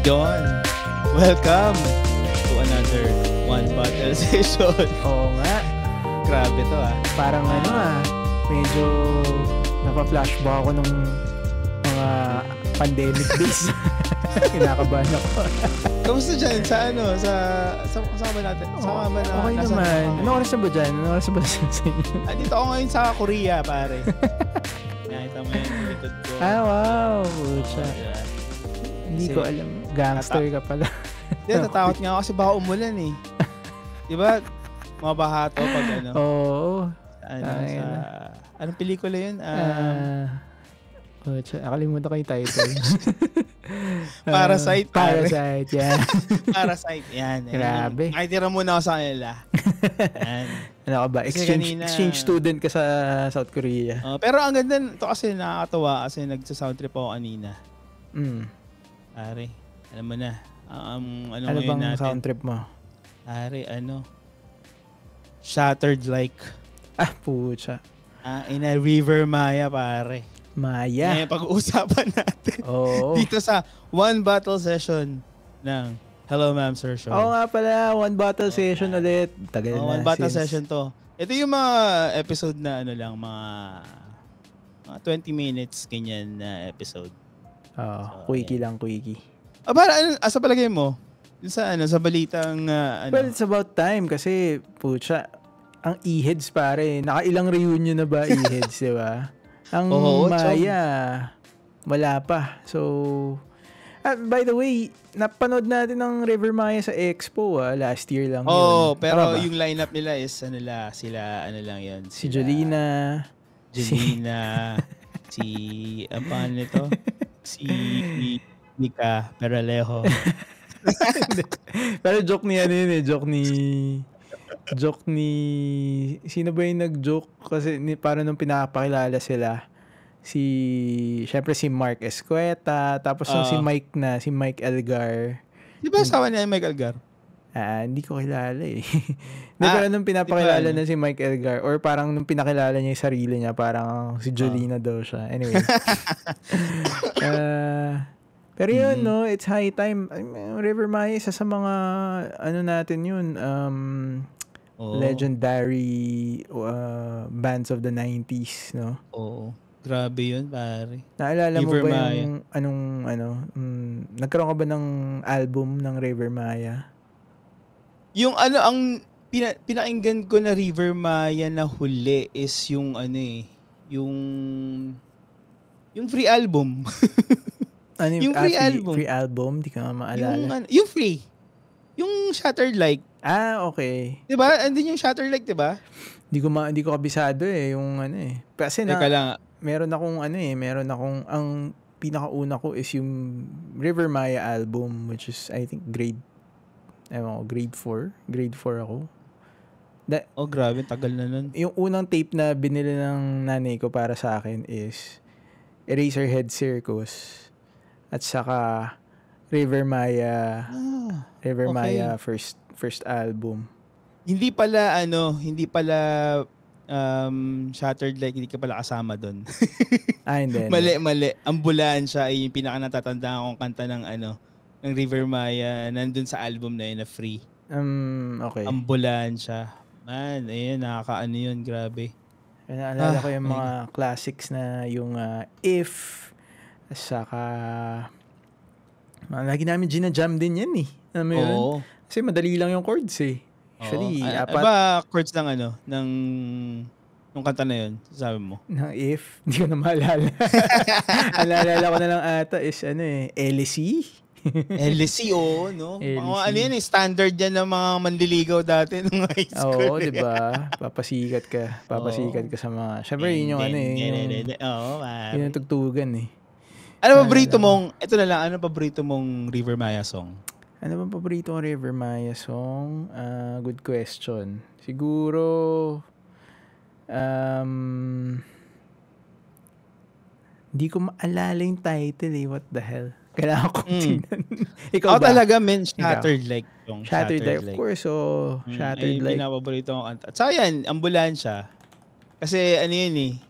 Yon. Welcome to another One Bottle Session. Oo nga. Grabe to Parang medyo napa-flashback ako nung mga pandemic days. Kinakabahan ako. Kamusta dyan? Sa kasama natin? Okay naman. Anong oras na ba dyan? Anong oras na ba sa inyo? Dito ako ngayon sa Korea, pare. Nakita mo yung likod ko. Wow. Pucha. Hindi ko alam. Gangster ka pala. Hindi, natakot nga ako kasi baka umulan eh. Diba? Mabaha to pag ano. Oo. Anong pelikula yun? Nakalimutan ko yung title. Parasite. Parasite, yan. Parasite, yan. Grabe. Nakitira muna ako sa kanila. Yan. Ano ka ba? Exchange student ka sa South Korea. Pero ang ganda, ito kasi nakakatawa kasi nagsa-sound trip ako kanina. Pare, alam mo na. Ano bang natin? Sound trip mo? Pare, Shattered Like. Pucha. In a River Maya, pare. Maya. Ngayon pag-uusapan natin. Oo. Dito sa One Bottle Session ng Hello Ma'am Sir Show. Oo nga pala, One Bottle Session ulit. Tagal na. One Bottle Session to. Ito yung mga episode na mga 20 minutes ganyan na episode. Quickie lang, quickie. Asa palagay mo? Sa balitang Well, it's about time kasi pucha, ang E-Heads pare, nakailang reunion na ba E-Heads, di ba? Ang Maya, wala pa. So, by the way, napanood natin ng River Maya sa Expo last year lang yun. Pero yung lineup nila is sila lang yun. Si Jolina, ang pangalan nito? Si Mika Peralejo. Pero joke ni joke ni sino ba yung nag-joke kasi para nung pinapakilala sila syempre si Mark Escueta tapos si Mike Elgar. Di ba asawa niya yung Mike Elgar? Hindi ko kilala eh. Pero nung pinapakilala na si Mike Elgar or parang nung pinakilala niya yung sarili niya parang si Jolina daw siya. Anyway. Pero yun, it's high time. River Maya, isa sa mga, natin yun, legendary bands of the 90s, no? Oo. Grabe yun, pare. Naalala mo ba yung, nagkaroon ka ba ng album ng River Maya? Yung ang pinakinggan ko na River Maya na huli is yung yung free album. Yung free album? Free album? Di ka nga maalala. Yung free. Yung Shattered Like. Okay. Diba? Andun yung Shattered Like, diba? Hindi ko kabisado yung Kasi meron akong ang pinakauna ko is yung River Maya album, which is I think grade 4. Grade 4 ako. Grabe. Tagal na nun. Yung unang tape na binili ng nanay ko para sa akin is Eraserhead Circus. At saka River Maya Maya first album. Hindi pala Shattered Like, hindi ka pala kasama doon. Hindi. Mali. Ambulansya ay yung pinaka natatandaan kong kanta ng River Maya nandun sa album na yun na free. Okay. Ambulansya. Man, ayun, nakakaano yun, grabe. Naalala ko yung mga classics na yung If. Saka lagi namin ginajam din yan eh. Alam mo yun? Kasi madali lang yung chords eh. Actually, apat. Ba chords ng nung kanta na yun, sabi mo? Ng If. Hindi ko na maalala. Alala ko na lang ata is LC. LC, no? Yan standard yan ng mga mandiligaw dati nung high school. Oo, diba? Papasikat ka sa mga, syempre yun yung yun yung tugtugan eh. Ano paborito mong River Maya song? Ano bang paborito kong River Maya song? Good question. Siguro, hindi ko maalala yung title eh. What the hell? Kailangan ko tingnan. Ikaw ba? Talaga, men. Shattered Like. Shattered Like. Of course, Shattered Like. Yung pinapaborito kong kanta. At saka yan, Ambulansya. Kasi yun eh.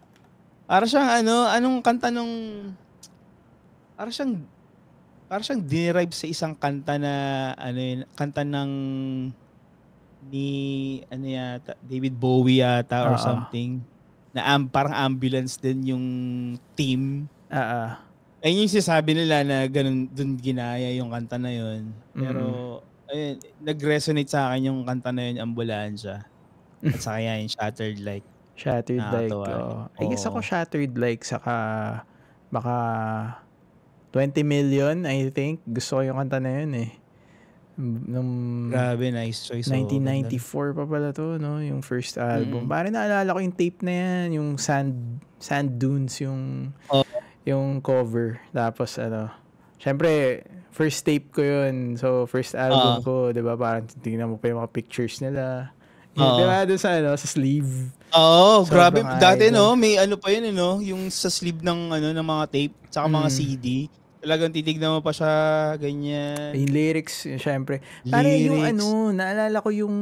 Para siyang anong kanta nung... Para siyang parang siyang dinerive sa isang kanta na kanta ng ni yata David Bowie yata or something na parang ambulance din yung team. Ayun yung sinasabi nila na ganun dun ginaya yung kanta na yun. Pero ayun, nag-resonate sa akin yung kanta na yun, Ambulansya. At saka yan, Shattered Like. Shattered Like. I guess ako Shattered Like, saka baka 20 million, I think. Gusto ko yung kanta na yun eh. Grabe, nice choice. 1994 pa pala to, no? Yung first album. Parang naalala ko yung tape na yan, yung Sand Dunes, yung cover. Tapos syempre, first tape ko yun. So, first album ko, di ba? Parang tingnan mo pa yung mga pictures nila. Di ba? Doon sa sleeve. Grabe. Dati, no? May pa yun, no? Yung sa sleeve ng mga tape, tsaka mga CD. Talagang titignan mo pa siya, ganyan. Yung lyrics, syempre. Parang yung naalala ko yung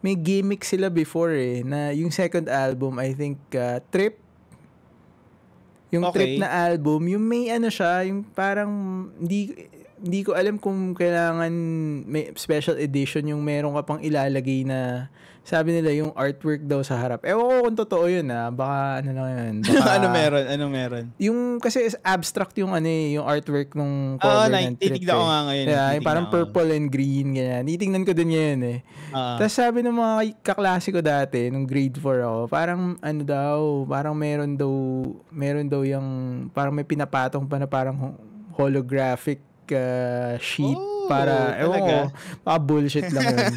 may gimmick sila before na yung second album, I think, Trip. Yung Trip na album, yung may siya, yung parang, hindi ko alam kung kailangan may special edition yung meron ka pang ilalagay na, sabi nila yung artwork daw sa harap. Ewan ko kung totoo yun baka lang yun. Baka, Anong meron? Yung kasi abstract yung yung artwork ng cover ng Trip. Titignan ko nga ngayon. Yung parang purple and green, ganyan. Titignan ko din yan Tapos sabi ng mga kaklase ko dati, nung grade 4 ako, parang parang meron daw yung, parang may pinapatong pa na parang holographic sheet. Para, baka bullshit lang yun.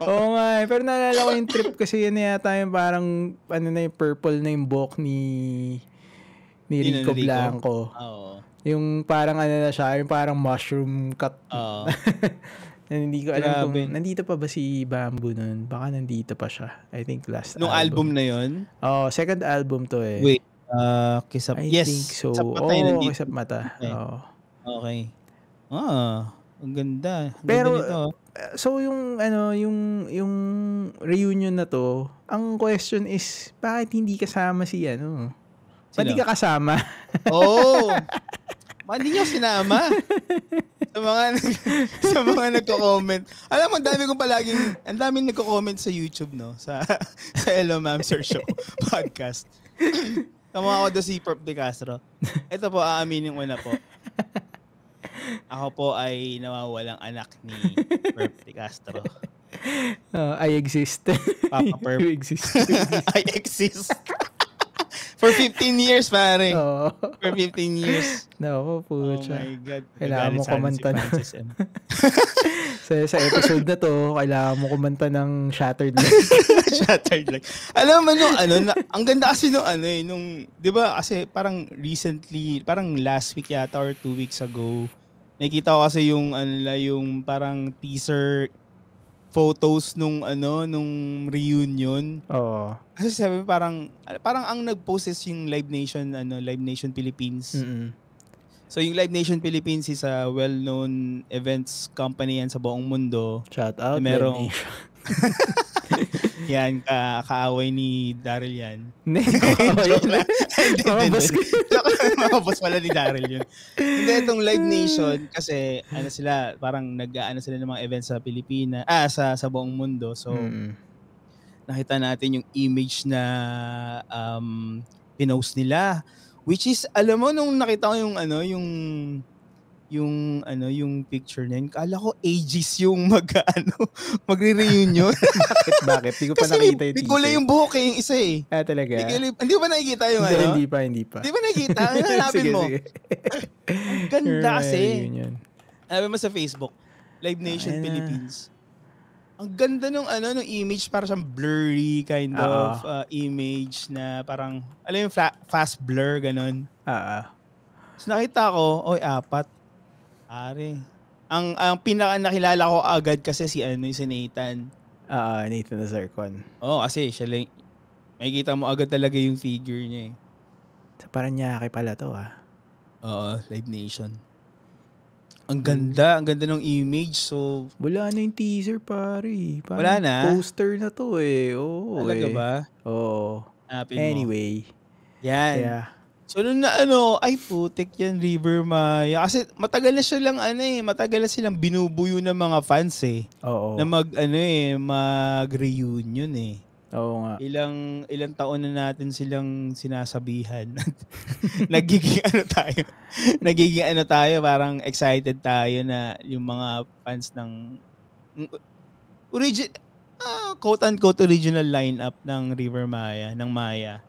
Oo nga, pero naalala ko yung Trip kasi yun yata yung parang, yung purple na yung book ni Rico Blanco. Yung parang na siya, yung parang mushroom cut. Hindi ko alam kung, nandito pa ba si Bamboo nun? Baka nandito pa siya. I think last nung album na yun? Second album to Wait, Kisap. I think so. Kisap Mata. Okay. Ang ganda. Pero so yung yung reunion na to, ang question is bakit hindi kasama si Ba't di ka kasama? Hindi niyo sinama. Sa mga nagko-comment. Alam mo, ang daming nagko-comment sa YouTube, no? Sa Hello Ma'am Sir Show podcast. Tama ako doon si Perp De Castro. Ito po, aaminin ko na po. Ako po ay nawawalang anak ni Perp De Castro. I exist. Papa Perp. You exist. I exist. For 15 years, pare. For 15 years. No, pucha. Oh my God. Kailangan mo kumanta na. Sa episode na to, kailangan mo kumanta ng Shattered Like. Shattered Like. Alam mo, ang ganda kasi nung, di ba, kasi parang recently, parang last week yata or 2 weeks ago, nakita ko kasi yung parang teaser photos nung reunion. Kasi sabi parang ang nag-post is yung Live Nation Philippines. So yung Live Nation Philippines is a well-known events company yan sa buong mundo. Shout out Live Nation. Yan, kaaway ni Daryl yan. Joke lang. Mga boss pala ni Daryl yun. Hindi, itong Live Nation, kasi sila, parang sila ng mga events sa Pilipinas, sa buong mundo. So, nakita natin yung image na pinost nila. Which is, alam mo, nung nakita ko yung picture na yun, kala ko ages yung magre-reunion. Bakit? Hindi ko pa nakita yung teaser. Kulay yung buhok yung isa talaga? Hindi ba nakikita yung Hindi pa. Hindi ba nakikita? Hanapin mo. Ang ganda kasi. Hanapin mo sa Facebook. Live Nation Philippines. Ang ganda nung image, para siyang blurry kind of image na parang, alam yung fast blur, ganun. So nakita ko, 4. Ari. Ang pinaka nakilala ko agad kasi si Nathan. Nathan Azarcon. Kasi siya lang, makikita mo agad talaga yung figure niya Sa Paranaque pala to Live Nation. Ang ganda ng image. So, wala na yung teaser, pare. Wala na? Poster na to Oo. Talaga ba? Oo. Hanapin anyway. Yan. Yeah. So nung na ay putik yan River Maya. Kasi matagal na silang binubuyo ng mga fans Oo. na mag-reunion Oo nga. Ilang taon na natin silang sinasabihan. Nagiging parang excited tayo na yung mga fans ng quote-unquote original lineup ng River Maya, ng Maya.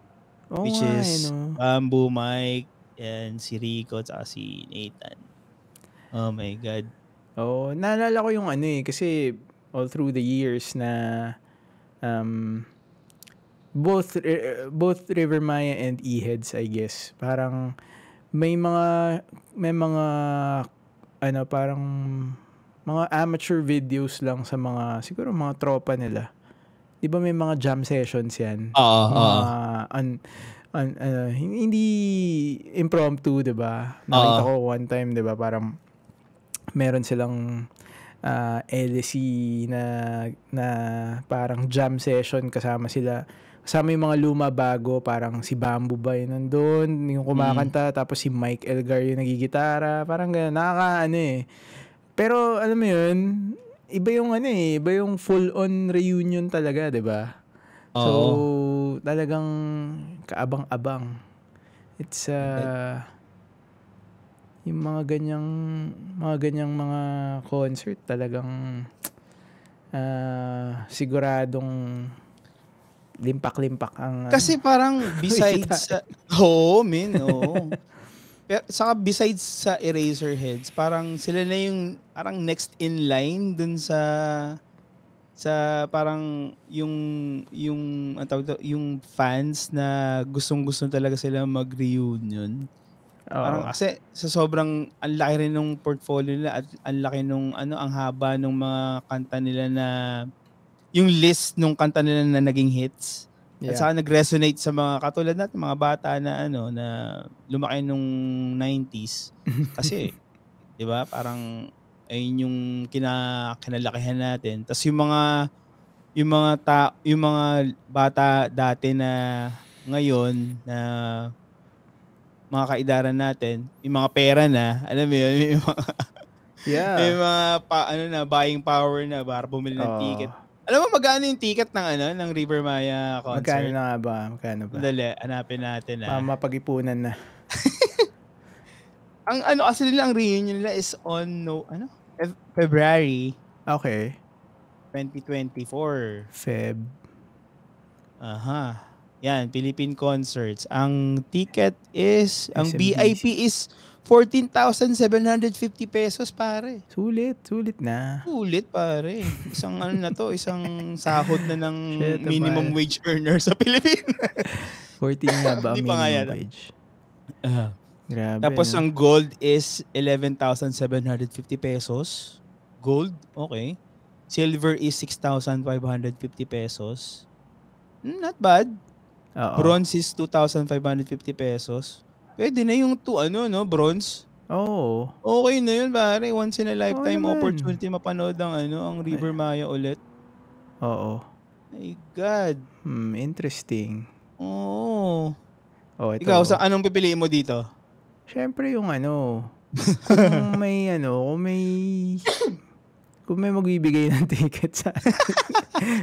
Which is Bamboo, Mike, and si Rico, at si Nathan. Oh my God. Naalala ko yung kasi all through the years na both River Maya and E-Heads, I guess, parang may mga parang mga amateur videos lang sa siguro mga tropa nila. 'Di ba may mga jam sessions yan? Hindi impromptu, 'di ba? Nakita ko one time, 'di ba, parang meron silang LC na parang jam session kasama yung mga luma bago, parang si Bamboo ba yun nandun, yung kumakanta, tapos si Mike Elgar yung nagigitara, parang gano'n, Pero alam mo yun, iba yung full-on reunion talaga, 'di ba? So, talagang kaabang-abang. It's yung mga ganyang mga concert talagang siguradong limpak-limpak ang kasi parang besides Pero saka besides sa Eraserheads, parang sila na yung parang next in line dun sa parang yung fans na gustong-gusto talaga sila mag-reunion. Parang kasi sa sobrang ang laki rin ng portfolio nila at ang laki nung ang haba ng mga kanta nila na yung list nung kanta nila na naging hits. At saka nag-resonate sa mga katulad natin, mga bata na na lumaki nung 90s. Kasi, 'di ba? Parang ayun yung kinalakihan natin. Tapos yung mga bata dati na ngayon na mga kaidaran natin, yung mga pera na, alam mo yun, may mga buying power na para bumili ng ticket. Alam mo magkano yung ticket ng River Maya concert? Magkano na nga ba? Magkano ba? Dali, hanapin natin mapag-ipunan na. Ang kasi nila, ang reunion nila is on February. Okay. 2024. Feb. Aha. Yan, Philippine Concerts. Ang ticket is, ang VIP is 14,750 pesos, pare. Sulit na. Sulit, pare. Isang isang sahod na ng minimum wage earner sa Pilipinas. 14 nga ba ang minimum wage? Grabe. Tapos ang gold is 11,750 pesos. Gold, okay. Silver is 6,550 pesos. Not bad. Bronze is 2,550 pesos. Pwede na yung bronze. Oo. Okay na yun, pare. Once in a lifetime opportunity mapanood ang River Maya ulit. Oo. My God. Interesting. Oo. Ito. Ikaw, anong pipiliin mo dito? Siyempre yung kung may magbibigay ng ticket sa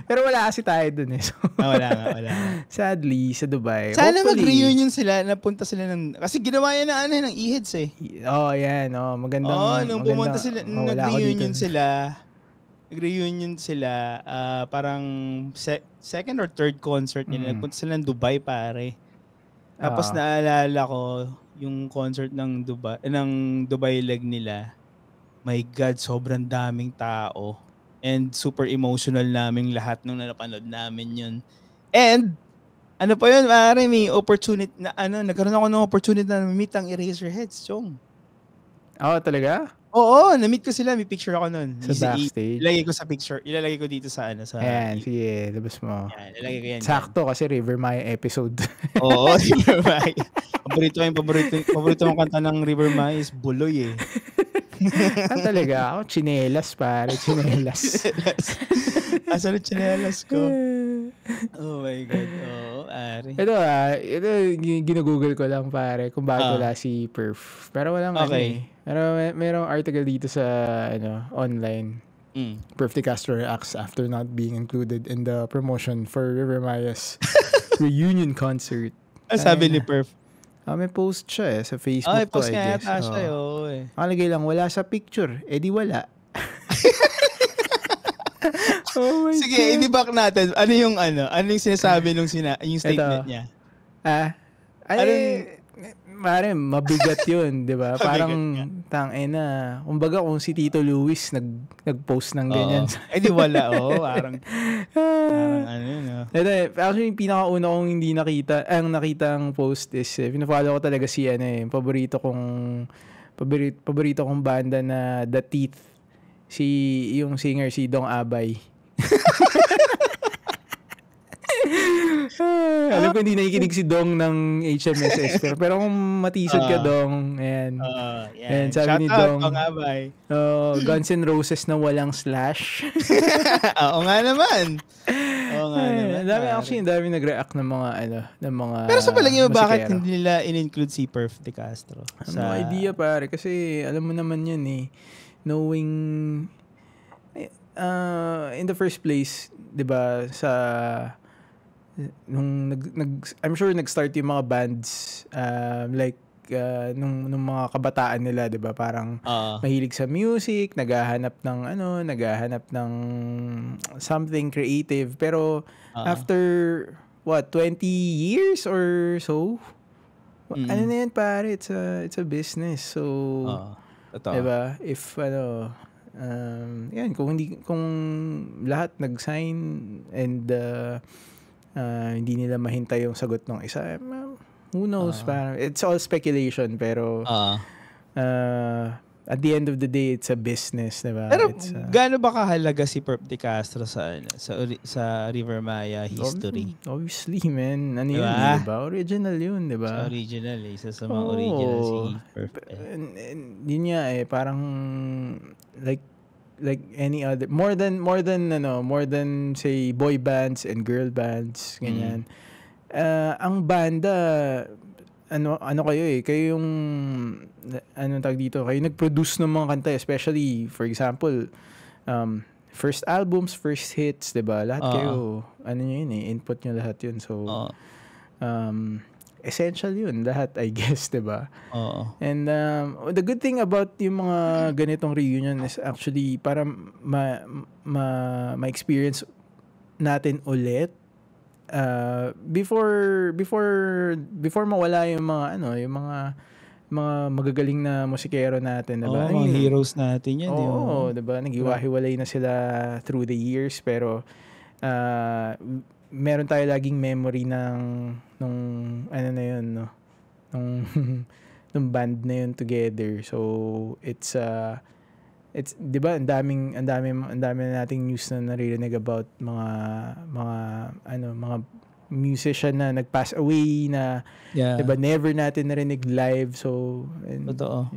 pero wala kasi tayo dun So, wala nga. Sadly, sa Dubai. Sana mag-reunion sila, napunta sila kasi ginawa yan ng E-Heads yan. Magandang. Nung pumunta sila, nag-reunion sila, parang second or third concert nila. Nagpunta sila ng Dubai, pare. Tapos naalala ko yung concert ng Dubai leg nila. My God, sobrang daming tao. And super emotional naming lahat nung napanood namin yun. And, pa yun, pare, may opportunity na, nagkaroon ako ng opportunity na meet ang Eraserheads, Chong. Talaga? Oo, na-meet ko sila. May picture ako nun. Sa backstage? Ilalagay ko sa picture. Ilalagay ko dito sa Ayan, sige, labas mo. Ayan, ilalagay ko yan. Sakto kasi River Maya episode. Oo, River Maya. Paborito mong kanta ng River Maya is Buloy Talaga ako, chinelas pare, chinelas. Asan ang chinelas ko? Oh my God. Oo, pare. Ito ginugoogle ko lang pare kung bakit wala si Perf. Pero walang Okay. Pero merong article dito sa online. Perf de Castro reacts after not being included in the promotion for River Maya's reunion concert. Sabi ni Perf? May post siya sa Facebook to, post I nga guess. yata siya, Nakalagay lang, wala sa picture. Di wala. Oh my Sige, God. i-debunk natin. Ano yung sinasabi nung yung statement niya? Mare, mabigat yun, di ba? Parang, tangina. Kumbaga kung si Tito Luis nag-post ng ganyan. Di wala, parang ano yun, Actually, yung pinakauna kong hindi nakita, ang nakitang post is, pinafollow ko talaga si, paborito kong banda na The Teeth. Yung singer, si Dong Abay. Alam ko hindi nakikinig si Dong ng HMSS pero kung matisod ka Dong, ayan. Sabi ni Dong, Guns N' Roses na walang slash. Oo nga naman. Dami nag-react ng mga Pero sa palagay mo, bakit hindi nila in-include si Perf de Castro? No idea pare, kasi alam mo naman yun knowing in the first place, 'di ba, I'm sure nag-start yung mga bands nung mga kabataan nila, 'di ba? Parang mahilig sa music, naghahanap ng something creative, pero after 20 years or so, ano na yan pare, it's a business. So, 'di ba? If yan, kung lahat nag-sign and hindi nila mahintay yung sagot ng isa, who knows, parang it's all speculation, pero at the end of the day, it's a business, diba? Pero gaano ba kahalaga si Perf de Castro sa River Maya history? Obviously, man. Ano diba? Yun, diba? Original yun, diba? Original, isa sa mga original si Perf. Yun nga parang like any other, more than say boy bands and girl bands, ganyan. Ang banda, kayo yung tawag dito, kayo nag-produce ng mga kanta, especially for example first albums, first hits, diba? Lahat kayo yun input nyo lahat yun, so essential yun lahat, I guess, diba? And the good thing about yung mga ganitong reunion is actually para ma-experience natin ulit before mawala yung mga magagaling na musikero natin, diba? Mga heroes natin yan. Diba? Naghiwa-hiwalay na sila through the years, pero meron tayo laging memory nung band na yun together. So it's 'di ba, ang dami na nating news na naririnig about mga musician na nag-pass away na, 'di ba, never natin narinig live. So totoo.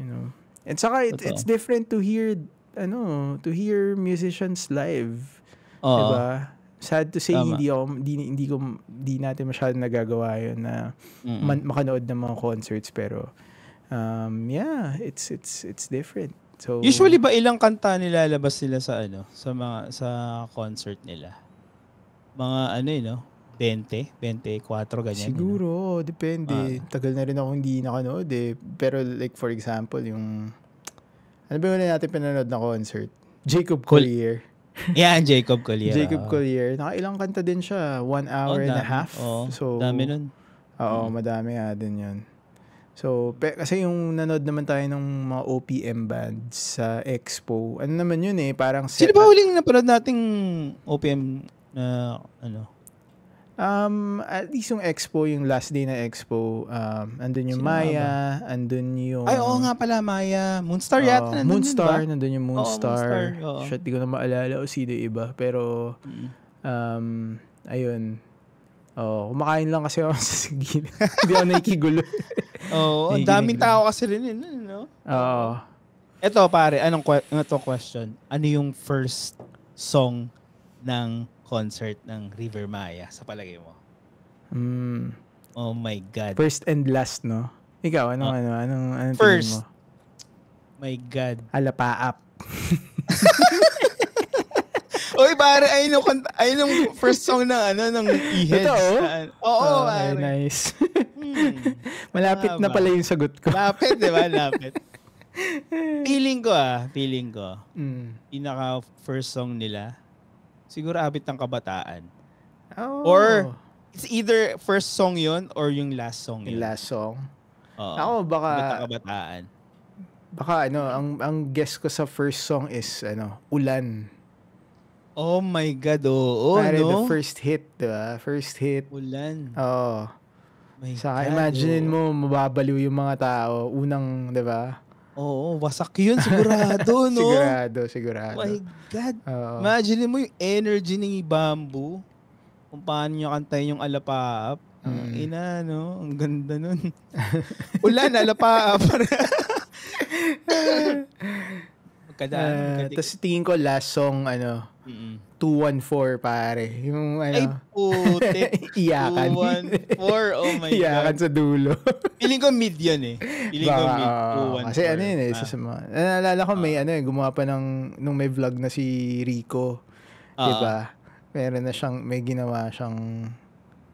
And saka it's different to hear musicians live. 'Di ba? Sad to say, hindi natin masyadong nagagawa yun na makanood ng mga concerts, pero it's different. So usually ba ilang kanta nilalabas nila sa concert nila? Mga 20, 24 ganyan. Siguro, depende. Tagal na rin ako hindi nakanood Pero like for example, yung ano ba yun natin pinanood na concert? Jacob Collier. Yan, Jacob Collier. Nakailang kanta din siya. 1 hour and a half. So, dami nun. Madami nga din yun. So, kasi yung nanood naman tayo ng mga OPM bands sa Expo. Ano naman yun parang sino ba huling napanood nating OPM na at least yung Expo, yung last day na Expo, andun yung Maya, andun yung... Ay, oo nga pala, Maya. Moonstar yata. Nandun yung Moonstar. Moonstar. Shit, di ko na maalala o sino iba. Pero, ayun. Kumakain lang kasi ako sa sige. Hindi ako nakikigulo. Ang daming tao kasi rin yun, no? Ito, pare, anong question? Ano yung first song ng concert ng River Maya sa palagay mo? Oh my God. First and last, no? Ikaw, anong first, tingin mo? My God. Alapaap. Oy, pare, ayun yung first song ng E-Heads. Oo, pare. Nice. Malapit na pala yung sagot ko. Lapit, di ba? Lapit. Feeling ko, pinaka first song nila, siguro Abit ng Kabataan. Oh. Or, it's either first song yon or yung last song yun. Yung last song? Oo. Ako, baka... Abit ng Kabataan. Baka, ang guess ko sa first song is, Ulan. Oh my God, oo, Pare, no? the first hit, diba? First hit. Ulan. Oo. My Saka God, imagine mo, mababaliw yung mga tao. Unang, diba? Oo, wasak yun, sigurado, no? Sigurado. Oh my God. Oo. Imagine mo yung energy ni Bamboo. Kung paano niya kantayin yung Alapaap. Ina, no? Ang ganda nun. Ulan, Alapaap. Magkadaan. Tapos tingin ko last song, 214, pare. Yung Ay, putik. Iyakan. 214, oh my God. Iyakan sa dulo. Feeling ko mid yun eh. Feeling ko mid, 214. Kasi isa sa mga, naalala ko may gumawa pa nung may vlog na si Rico. Diba? Meron na siyang, may ginawa siyang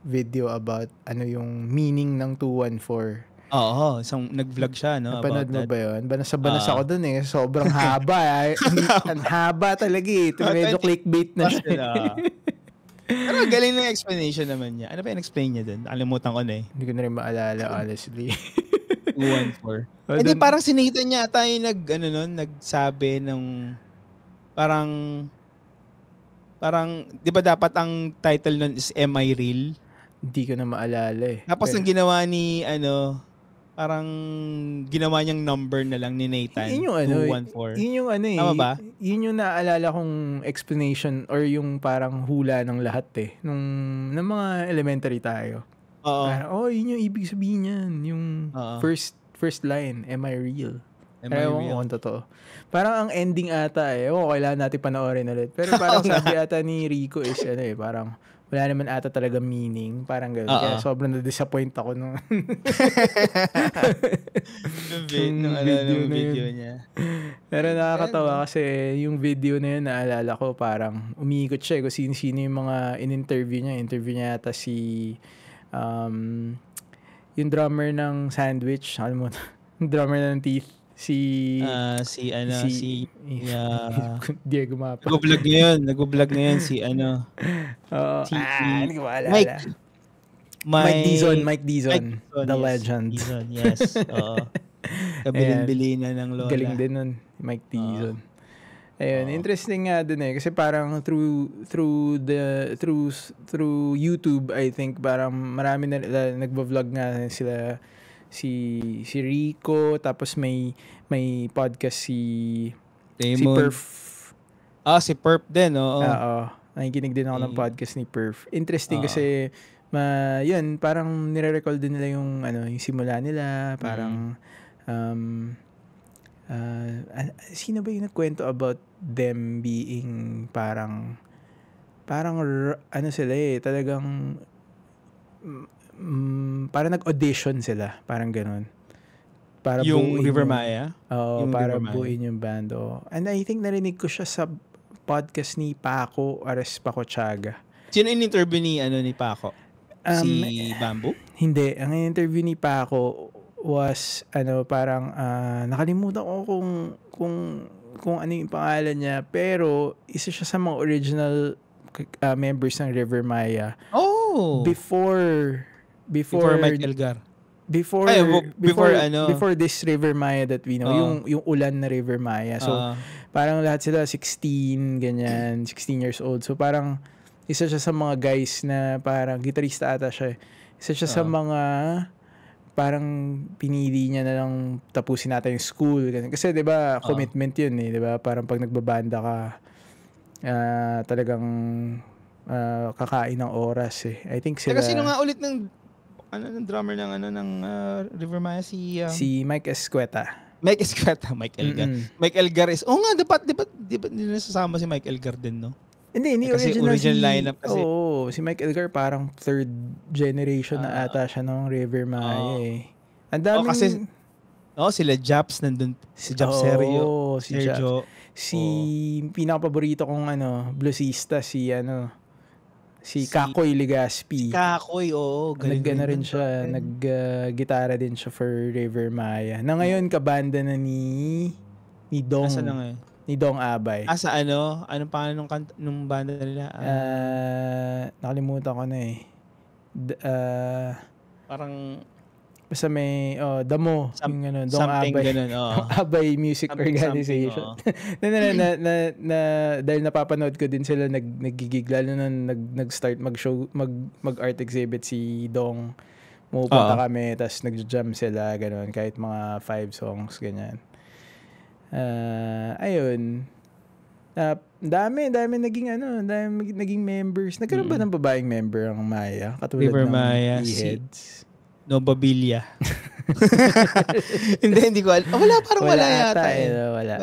video about yung meaning ng 214. Oo, isang nag-vlog siya, no? Napanood mo ba yun? Banas ako dun eh. Sobrang haba. Ang haba talaga eh. Medyo clickbait na siya. Pero galing na explanation naman niya. Ano ba yung explain niya dun? Nakalimutan ko na eh. Hindi ko na rin maalala, honestly. 214. Hindi, parang sinihitan niya ata yung nagsabi ng parang, di ba dapat ang title nun is Am I Real? Hindi ko na maalala eh. Tapos ang ginawa ni, parang ginawa niyang number na lang ni Nathan, 214. Yun yung eh. Tama ba? Yun yung naalala kong explanation or yung parang hula ng lahat eh. Nung mga elementary tayo. Oo. Parang, yun yung ibig sabihin yan. Yung first line, Am I Real? Am I Real? Kung totoo. Parang ang ending ata eh. Kailangan natin panoorin ulit. Pero parang sabi ata ni Rico is parang wala naman ata talaga meaning. Parang gano'n. Kaya sobrang na-disappoint ako nung video niya. Pero nakakatawa kasi yung video na yun, naalala ko, parang umiikot siya. Kung sino-sino yung mga in-interview niya. Interview niya ata si yung drummer ng Sandwich. Alam mo, yung drummer ng Teeth. Diego Mapa. Nag-vlog ngayon si hindi ko maalala. Mike Dizon. The legend. Dizon, yes. Kabilin-bilina ng lola. Galing din nun, Mike Dizon. Ayun, interesting nga dun eh. Kasi parang through YouTube, I think, parang marami na nagbo-vlog nga sila, si Rico, tapos may podcast si Perf. Si Perf din, oo. Nakikinig din ako ng podcast ni Perf. Interesting kasi yun, parang nire-recall din nila yung yung simula nila, parang sino ba yung nagkwento about them being parang sila talagang parang nag-audition sila, parang ganun. Para yung River Maya? Para buuin yung band. And I think narinig ko siya sa podcast ni Paco Arespacochaga. Sino yung interview ni Paco? Si Bamboo? Hindi. Ang interview ni Paco was parang nakalimutan ko kung ano yung pangalan niya, pero isa siya sa mga original members ng River Maya. Before Mike Elgar. Before this River Maya that we know, yung Ulan na River Maya. So parang lahat sila 16 ganyan, 16 years old. So parang isa siya sa mga guys na parang gitarista ata siya. Isa siya sa mga parang pinili niya na lang tapusin natin yung school. Kasi 'di ba, commitment 'yun eh, 'di ba? Parang pag nagbabanda ka talagang kakain ng oras eh. I think sila. Kasi sino nga ulit ng drummer ng River Maya, si Mike Escueta. Mike Elgar. Mike Elgar is. Di ba nasasama si Mike Elgar din, no? Hindi Kasi original lineup kasi. Oo, si Mike Edgar parang third generation na ata siya ng River Maya eh. Ang daming... kasi, sila Japs nandun. Si Japs si Japs. Si pinaka-paborito kong bluesista, si Kakoy Legaspi. Si Kakoy, Galing rin siya. Nag-gitara din siya for River Maya. Na ngayon, kabanda na ni Dong. Asa na ngayon? Ni Dong Abay. Sa ano? Anong pangalan nung banda nila? Nakalimutan ko na eh. Parang... Basta may Damo. Yung Dong Abay. Ganun, Dong Abay Music Organization. Dahil napapanood ko din sila nagigig. Lalo na nag-start mag-show, mag-art exhibit si Dong. Mupunta kami, tapos nag-jam sila, gano'n. Kahit mga 5 songs, ganyan. Ayun. Dami naging members. Nagkaroon ba ng babaeng member ang Maya? Katulad River ng Maya, E-Heads? Nobabilia. Hindi ko alam. Wala yata eh. Wala.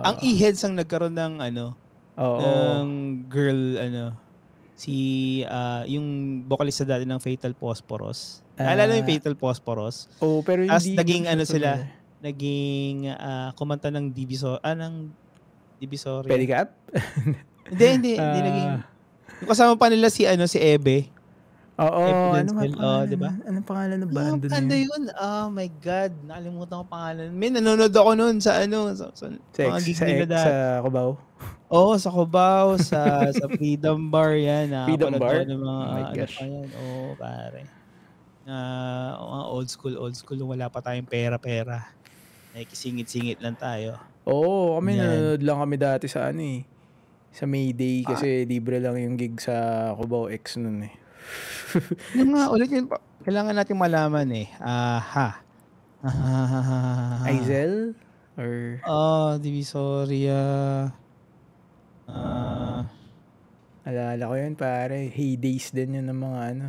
Ang E-Heads ang nagkaroon ng ng girl, yung vocalista dati ng Fatal Phosphorus. Naalala yung Fatal Phosphorus? Pero hindi. Naging sila. Naging kumanta ng Divisoria. Pedicab? Hindi naging. Kasama pa nila si Ebe. Diba? Anong pangalan ng banda niya? Banda yun? Oh my God, nakalimutan ko pangalan. May nanonood ako noon sa mga gig nila dati. Sa Cubao? Sa Cubao, sa Freedom Bar yan. Freedom Bar? Ng mga, oh my gosh. Pare. Old school, wala pa tayong pera. Nakikisingit-singit lang tayo. Kami nanonood lang kami dati sa sa Mayday kasi libre lang yung gig sa Cubao X nun eh. Yung nga ulit yun, kailangan natin malaman eh. Aizel? Or... Divisoria. Alala ko yun pare. Heydays din yun ng mga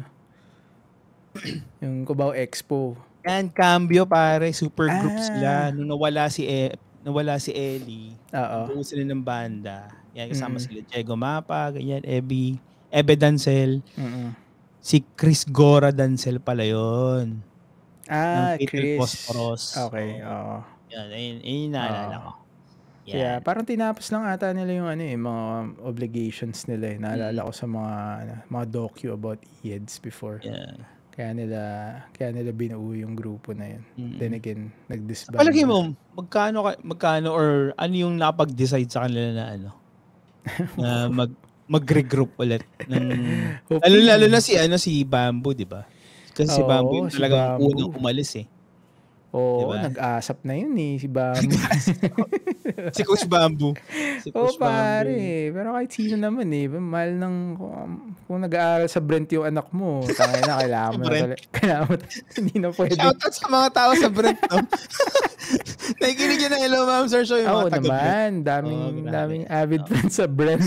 yung Cubao Expo. And Cambio pare, super group sila. Nung nawala si Ellie. Buo sila ng banda. Yan, kasama sila Diego Mapa, ganyan, Ebe Dancel. Si Chris Gora Dancel pala yun. Chris. Phosphorus. Okay, Yan, naalala ko. Yan. Yeah, parang tinapos lang ata nila yung mga obligations nila eh. Naalala ko sa mga docu about E-Heads before. Yeah. Kaya nila binuo yung grupo na yun. Then again, nag-disband. Palagi mo, magkano or ano yung napag-decide sa kanila na na mag-regroup ulit lalo na si Bamboo, di ba? Kasi si Bamboo yung talagang unang umalis eh. Diba? Nag-asap na yun eh, si Bamboo. Si Coach Bamboo. Pare. Pero kahit sino naman eh. Mahal ng kung nag-aaral sa Brent yung anak mo, kailangan mo hindi na pwede. Shoutout sa mga tao sa Brent. Nakikinig yun ng Hello Ma'am Sir Show yung mga taga-Brent. Daming avid friends sa Brent.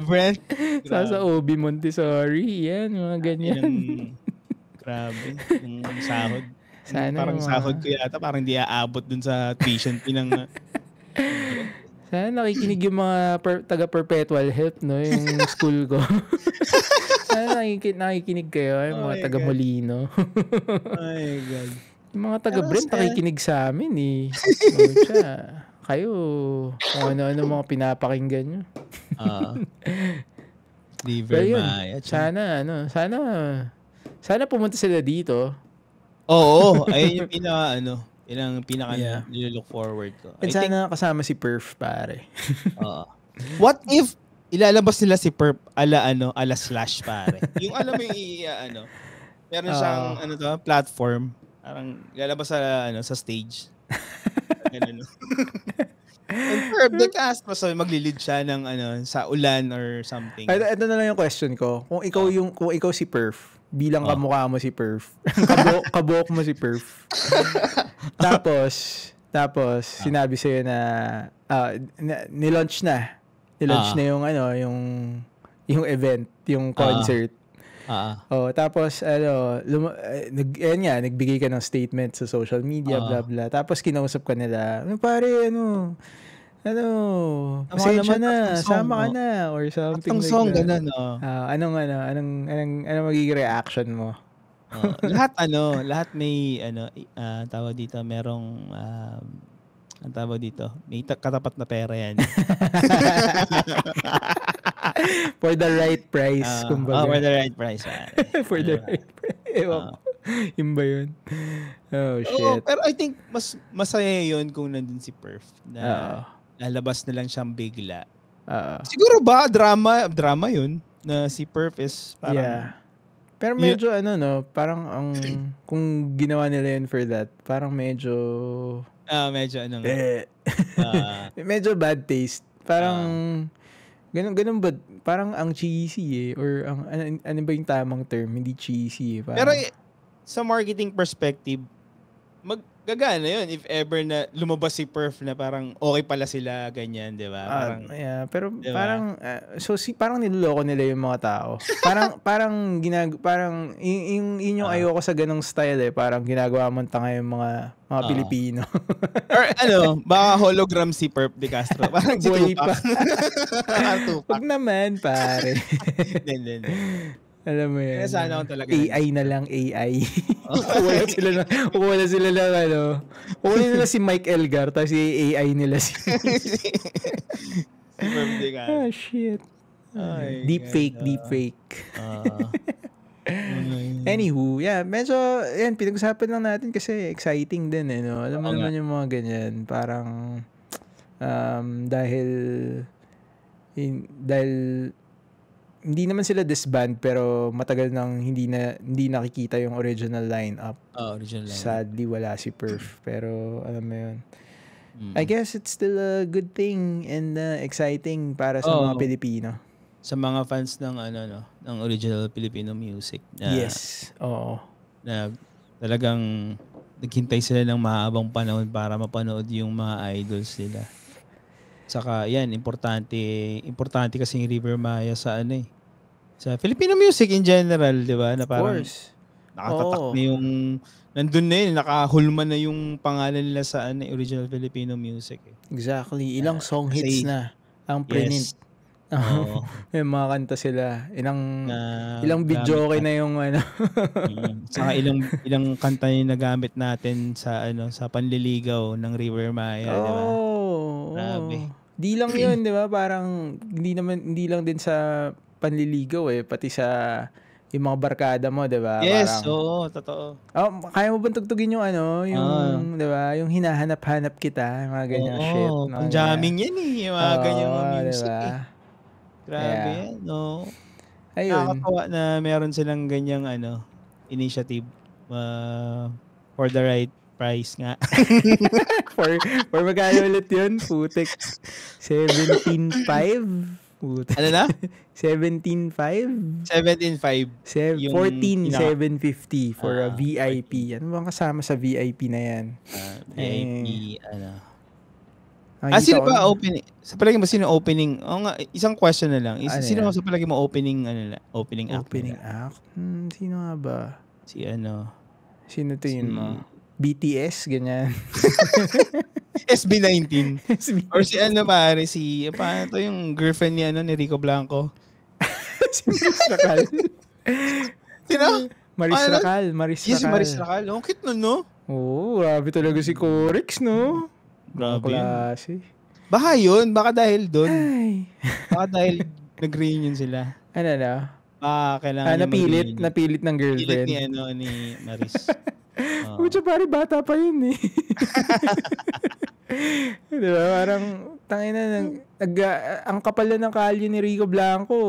Brent. Sa OB Montessori. Yan, mga ganyan. Grabe. Yung sahod. Parang sahod ko yata. Parang hindi aabot dun sa tuition fee ng... Sana nakikinig yung mga taga-perpetual help, no? Yung school ko. Sana nakikinig kayo, yung mga taga-Molino. Oh my God. Yung mga taga-Brent nakikinig sa amin eh. Kayo, kung ano-ano mga pinapakinggan nyo. River Maya. Sana pumunta sila dito. Oo, ayun yung pinaka nilook forward ko. And sana kasama si Perf, pare. What if ilalabas nila si Perf ala Slash, pare? Yung alam mo meron siyang platform, parang ilalabas sa stage. Ganun. And Perf, the cast, so maglilid siya ng sa ulan or something. Ito na lang yung question ko. Kung ikaw si Perf, bilang kamukha mo si Perf. Kabuok mo si Perf. Tapos sinabi sa'yo na nilaunch na yung event, yung concert. Tapos nagbigay ka ng statement sa social media, blah blah. Tapos kinausap ka nila, pare Pasensya na, sama ka na, or something like song, that. ganun, Anong magiging reaction mo? Lahat may, tawag dito, merong, ang tawag dito, may katapat na pera yan. For the right price, kumbaga. For the right price. For the right price. Ewan ko. Yun ba yun? Oh, shit. Pero I think masaya yun kung nandun si Perf na lalabas na lang siyang bigla. Siguro ba drama yun na si Perf is parang... Yeah. Pero medyo parang kung ginawa nila yun for that, parang medyo... medyo medyo bad taste. Parang... Ganun ba? Parang ang cheesy or ano ba yung tamang term? Hindi cheesy parang... Pero sa marketing perspective, gagana yun if ever na lumabas si Perf na parang okay pala sila, ganyan, di ba? Parang, pero diba? Parang, parang niloloko nila yung mga tao. parang yun yung ayoko sa ganong style eh. Parang ginagawa mong tanga yung mga Pilipino. Or baka hologram si Perf de Castro. Parang si Tupac. Huwag naman, pare. Hindi. Alam mo yan. Sana ako talaga. AI na lang, AI. Wala sila nila si Mike Elgar, tapos si AI nila si shit. Deepfake. Anywho, medyo, pinag-usapan lang natin kasi exciting din no? Alam mo naman yung mga ganyan. Parang, dahil hindi naman sila disband pero matagal nang hindi nakikita yung original lineup. Original lineup. Sadly wala si Perf pero alam mo yun. I guess it's still a good thing and exciting para sa mga Pilipino. Sa mga fans ng ng original Filipino music. Yes. Na talagang naghintay sila ng mahabang panahon para mapanood yung mga idols nila. Saka importante kasi yung River Maya sa sa Filipino music in general, di ba? Na parang nakatatak na yung nandun na nakahulma na yung pangalan nila sa original Filipino music. Exactly. Ilang song hits na ang print. May mga kanta sila. Ilang video okay na yung Saka ilang kanta yung nagamit natin sa sa panliligaw ng River Maya, di ba? Grabe. Di lang yun, di ba? Parang hindi lang din sa panliligaw pati sa yung mga barkada mo, di ba? Yes, totoo. Kaya mo bang tugtugin yung yung, di ba? Yung hinahanap-hanap kita, yung mga ganyan shit. Ang jamming yan yung mga ganyan music diba? Grabe yan, Ayun. Nakakatawa na meron silang ganyang initiative for the right price nga. for magkano ulit yun? Putik. 17.5? Putik. Ano na? 17.5? 17.5. 14,750 for a VIP. Ano bang kasama sa VIP na yan? VIP, sino ba opening? Sa palagi mo, sino opening? Isang question na lang. Sino sa palagi mo opening act? Opening act? Sino nga ba? Sino tingin mo? BTS, ganyan. SB19. Or si pare, paano to yung girlfriend ni Rico Blanco? Si Maris Racal. Sino? Maris Racal. Yes, si Maris Racal. Ang cute nun, no? Oo, grabe talaga si Corix, no? Grabe klase. Baka yun, baka dahil doon. Baka dahil nag-reunion sila. Baka kailangan napilit ng girlfriend. Pilit ni Maris. Pucha, pare, bata pa yun eh. Diba? Parang, tangina, ang kapal na ng kalye ni Rico Blanco.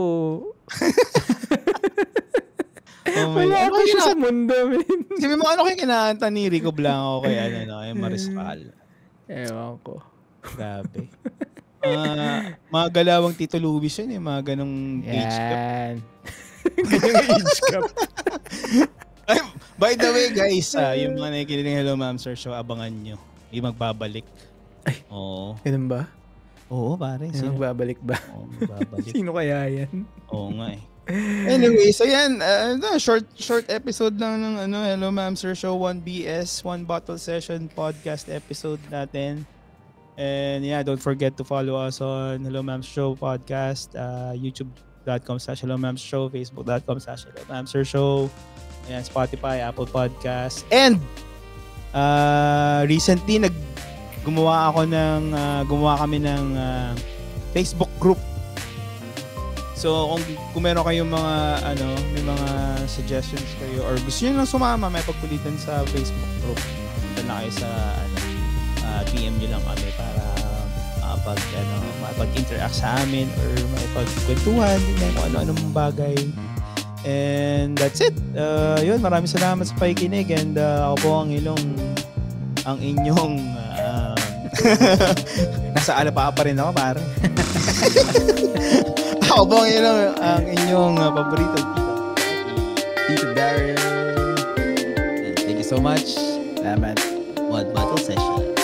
Wala ako siya sa mundo, man. Sabi mo, kayo kinakanta ni Rico Blanco kay Maris Racal? Ewan ko. Grabe. Mga galawang Tito Luis yun, mga ganong age gap. Ganong age gap. By the way, guys, yung mga nakikinig ng Hello Ma'am Sir Show, abangan nyo. Yung magbabalik. Ganun ba? Oo, pare. Sino magbabalik ba? Magbabalik. Sino kaya yan? Oo nga Anyway, so yan, short episode lang ng Hello Ma'am Sir Show 1BS, 1 Bottle Session podcast episode natin. And yeah, don't forget to follow us on Hello Ma'am Show podcast, youtube.com/Hello Ma'am Show, facebook.com/Hello Ma'am Show, ayan, Spotify, Apple Podcast. And recently gumawa kami ng Facebook group. So kung meron kayong mga may mga suggestions kayo or gusto niyo lang sumama, may pagkulitan sa Facebook group, punta na kayo sa PM niyo lang kami para mapag-interact sa amin or makipagkwentuhan din kung ano-anong bagay. And that's it. Yun, maraming salamat sa pakikinig, and ako po ang inyong nasa ala pa rin ako, pare. Ako po ang inyong paborito, Tito Daryl. Thank you so much. Salamat. Mod Battle Session.